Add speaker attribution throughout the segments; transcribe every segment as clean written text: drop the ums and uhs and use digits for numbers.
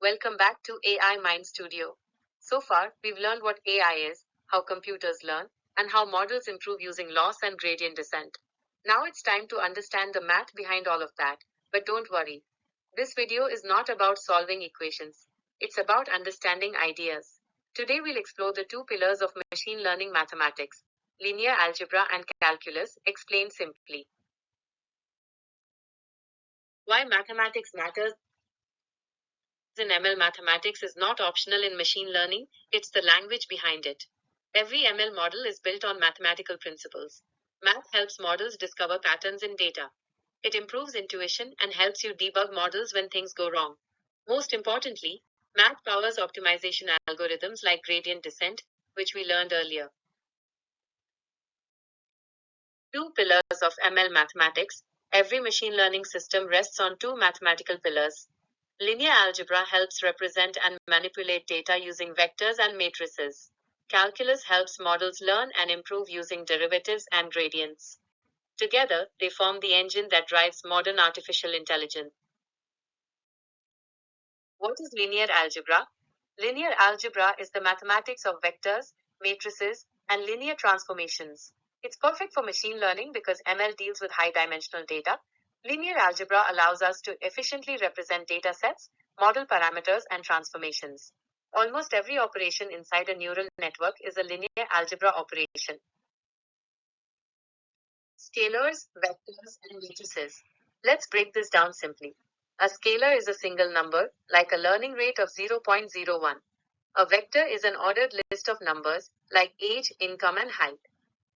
Speaker 1: Welcome back to AI Mind Studio. So far, we've learned what AI is, how computers learn, and how models improve using loss and gradient descent. Now it's time to understand the math behind all of that. But don't worry. This video is not about solving equations. It's about understanding ideas. Today we'll explore the two pillars of machine learning mathematics, linear algebra and calculus, explained simply. Why mathematics matters in ML. Mathematics is not optional in machine learning, it's the language behind it. Every ML model is built on mathematical principles. Math helps models discover patterns in data. It improves intuition and helps you debug models when things go wrong. Most importantly, math powers optimization algorithms like gradient descent, which we learned earlier. Two pillars of ML mathematics. Every machine learning system rests on two mathematical pillars. Linear algebra helps represent and manipulate data using vectors and matrices. Calculus helps models learn and improve using derivatives and gradients. Together, they form the engine that drives modern artificial intelligence. What is linear algebra? Linear algebra is the mathematics of vectors, matrices, and linear transformations. It's perfect for machine learning because ML deals with high-dimensional data. Linear algebra allows us to efficiently represent data sets, model parameters, and transformations. Almost every operation inside a neural network is a linear algebra operation. Scalars, vectors, and matrices. Let's break this down simply. A scalar is a single number, like a learning rate of 0.01. A vector is an ordered list of numbers, like age, income, and height.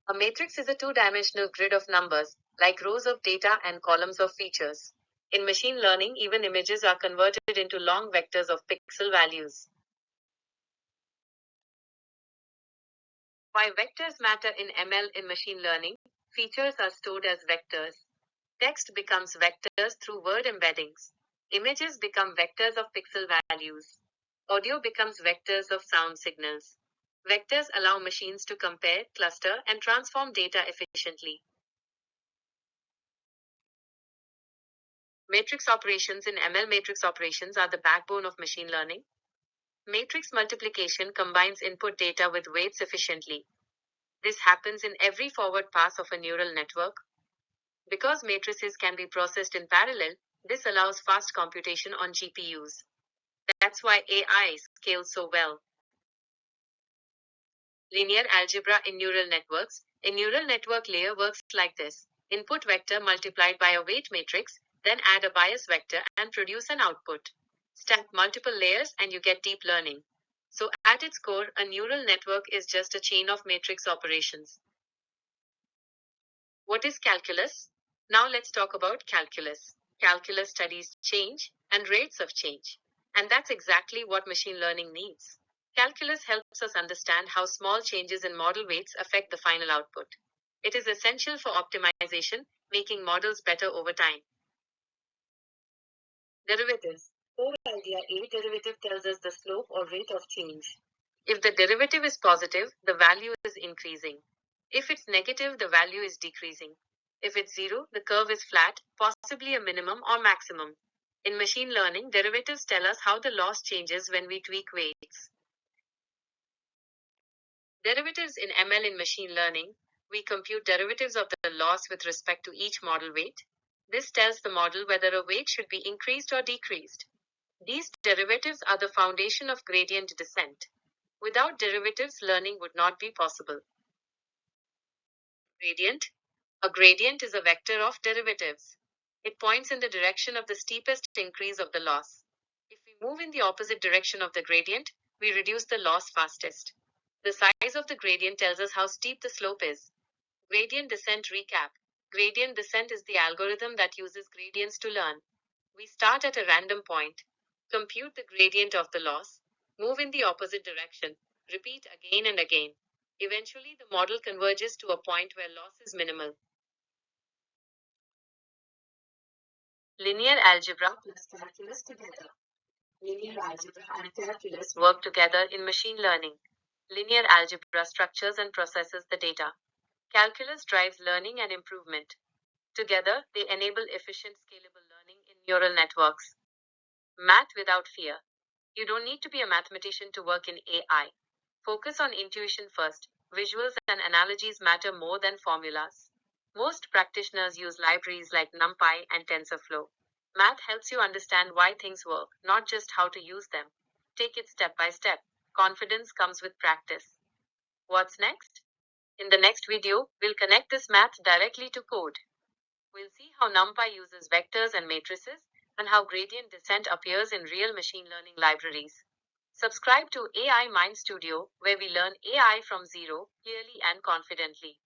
Speaker 1: A matrix is a two-dimensional grid of numbers, like rows of data and columns of features. In machine learning, even images are converted into long vectors of pixel values. Why vectors matter in ML. In machine learning, features are stored as vectors. Text becomes vectors through word embeddings. Images become vectors of pixel values. Audio becomes vectors of sound signals. Vectors allow machines to compare, cluster, and transform data efficiently. Matrix operations. In ML, matrix operations are the backbone of machine learning. Matrix multiplication combines input data with weights efficiently. This happens in every forward pass of a neural network. Because matrices can be processed in parallel, this allows fast computation on GPUs. That's why AI scales so well. Linear algebra in neural networks. A neural network layer works like this. Input vector multiplied by a weight matrix, then add a bias vector and produce an output. Stack multiple layers and you get deep learning. So at its core, a neural network is just a chain of matrix operations. What is calculus? Now let's talk about calculus. Calculus studies change and rates of change. And that's exactly what machine learning needs. Calculus helps us understand how small changes in model weights affect the final output. It is essential for optimization, making models better over time. Derivatives. Core idea. A derivative tells us the slope or rate of change. If the derivative is positive, the value is increasing. If it's negative, the value is decreasing. If it's zero, the curve is flat, possibly a minimum or maximum. In machine learning, derivatives tell us how the loss changes when we tweak weights. Derivatives in ML. In machine learning, we compute derivatives of the loss with respect to each model weight. This tells the model whether a weight should be increased or decreased. These derivatives are the foundation of gradient descent. Without derivatives, learning would not be possible. Gradient. A gradient is a vector of derivatives. It points in the direction of the steepest increase of the loss. If we move in the opposite direction of the gradient, we reduce the loss fastest. The size of the gradient tells us how steep the slope is. Gradient descent recap. Gradient descent is the algorithm that uses gradients to learn. We start at a random point, compute the gradient of the loss, move in the opposite direction, repeat again and again. Eventually, the model converges to a point where loss is minimal. Linear algebra plus calculus together. Linear algebra and calculus work together in machine learning. Linear algebra structures and processes the data. Calculus drives learning and improvement. Together, they enable efficient, scalable learning in neural networks. Math without fear. You don't need to be a mathematician to work in AI. Focus on intuition first. Visuals and analogies matter more than formulas. Most practitioners use libraries like NumPy and TensorFlow. Math helps you understand why things work, not just how to use them. Take it step by step. Confidence comes with practice. What's next? In the next video, we'll connect this math directly to code. We'll see how NumPy uses vectors and matrices, and how gradient descent appears in real machine learning libraries. Subscribe to AI Mind Studio, where we learn AI from zero, clearly and confidently.